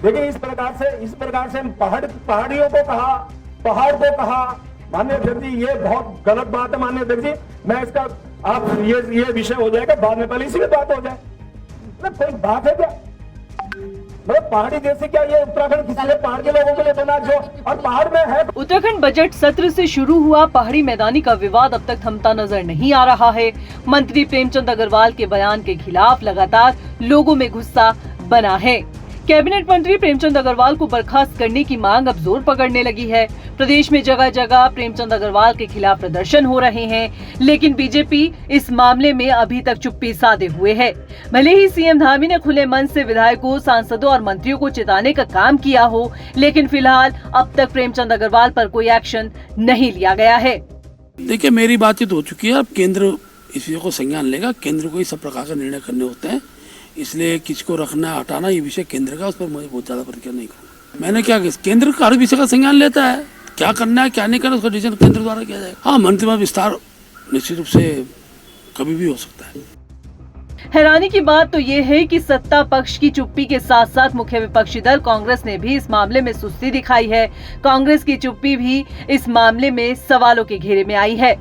देखिए इस प्रकार से हम पहाड़ियों को कहा, पहाड़ को कहा, माननीय अध्यक्ष जी ये बहुत गलत बात है माननीय अध्यक्ष जी। मैं इसका आप ये विषय हो जाएगा बाद में, पहले इसी में बात हो जाए। मतलब कोई बात है क्या? मतलब पहाड़ी देश से क्या ये उत्तराखंड किसी ने पहाड़ के लोगों के लिए बना जो, और पहाड़ में है। उत्तराखंड बजट सत्र से शुरू हुआ पहाड़ी मैदानी का विवाद अब तक थमता नजर नहीं आ रहा है। मंत्री प्रेमचंद अग्रवाल के बयान के खिलाफ लगातार लोगों में गुस्सा बना है। कैबिनेट मंत्री प्रेमचंद अग्रवाल को बर्खास्त करने की मांग अब जोर पकड़ने लगी है। प्रदेश में जगह जगह प्रेमचंद अग्रवाल के खिलाफ प्रदर्शन हो रहे हैं, लेकिन बीजेपी इस मामले में अभी तक चुप्पी साधे हुए है। भले ही सीएम धामी ने खुले मन से विधायकों, सांसदों और मंत्रियों को चेताने का काम किया हो, लेकिन फिलहाल अब तक प्रेमचंद अग्रवाल पर कोई एक्शन नहीं लिया गया है। देखिए मेरी बातचीत हो चुकी है, अब केंद्र इस विषय को संज्ञान लेगा। केंद्र को ही सब प्रकार का निर्णय करने होते हैं, इसलिए किसको रखना हटाना ये विषय केंद्र का, उस पर मुझे बहुत ज्यादा प्रतिक्रिया नहीं करूँगा। मैंने क्या किया, केंद्र हर विषय का संज्ञान लेता है, क्या करना है क्या नहीं करना उसका डिसीजन केंद्र द्वारा किया जाएगा। हाँ, मंत्रिमंडल विस्तार निश्चित रूप से कभी भी हो सकता है। हैरानी की बात तो ये है कि सत्ता पक्ष की चुप्पी के साथ साथ मुख्य विपक्षी दल कांग्रेस ने भी इस मामले में सुस्ती दिखाई है। कांग्रेस की चुप्पी भी इस मामले में सवालों के घेरे में आई है।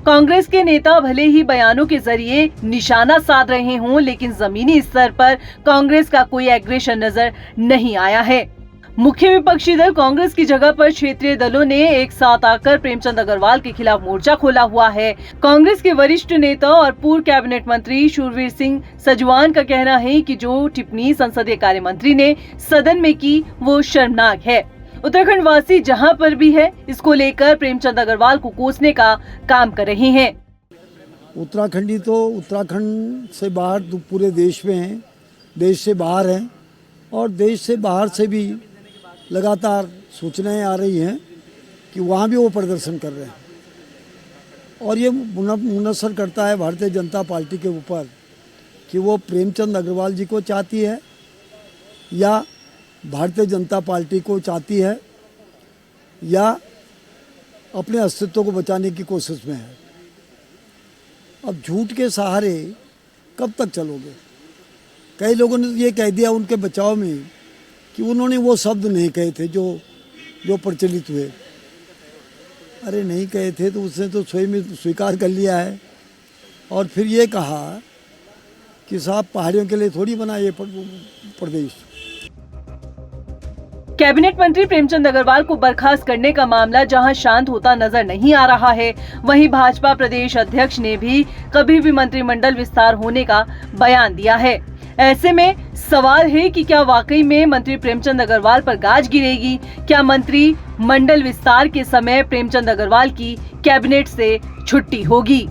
कांग्रेस के नेता भले ही बयानों के जरिए निशाना साध रहे हों, लेकिन जमीनी स्तर पर कांग्रेस का कोई एग्रेशन नजर नहीं आया है। मुख्य विपक्षी दल कांग्रेस की जगह पर क्षेत्रीय दलों ने एक साथ आकर प्रेमचंद अग्रवाल के खिलाफ मोर्चा खोला हुआ है। कांग्रेस के वरिष्ठ नेता और पूर्व कैबिनेट मंत्री शूरवीर सिंह सजवान का कहना है कि जो टिप्पणी संसदीय कार्य मंत्री ने सदन में की वो शर्मनाक है। उत्तराखंड वासी जहां पर भी है, इसको लेकर प्रेमचंद अग्रवाल को कोसने का काम कर रहे हैं। उत्तराखंडी तो उत्तराखंड से बाहर तो पूरे देश में हैं, देश से बाहर हैं, और देश से बाहर से भी लगातार सूचनाएं आ रही हैं कि वहाँ भी वो प्रदर्शन कर रहे हैं। और ये मुनसर करता है भारतीय जनता पार्टी के ऊपर कि वो प्रेमचंद अग्रवाल जी को चाहती है या भारतीय जनता पार्टी को चाहती है या अपने अस्तित्व को बचाने की कोशिश में है। अब झूठ के सहारे कब तक चलोगे? कई लोगों ने ये कह दिया उनके बचाव में कि उन्होंने वो शब्द नहीं कहे थे जो प्रचलित हुए। अरे नहीं कहे थे तो उसने तो स्वयं स्वीकार कर लिया है, और फिर ये कहा कि साहब पहाड़ियों के लिए थोड़ी बना ये प्रदेश। कैबिनेट मंत्री प्रेमचंद अग्रवाल को बर्खास्त करने का मामला जहां शांत होता नजर नहीं आ रहा है, वहीं भाजपा प्रदेश अध्यक्ष ने भी कभी भी मंत्रिमंडल विस्तार होने का बयान दिया है। ऐसे में सवाल है कि क्या वाकई में मंत्री प्रेमचंद अग्रवाल पर गाज गिरेगी? क्या मंत्री मंडल विस्तार के समय प्रेमचंद अग्रवाल की कैबिनेट से छुट्टी होगी?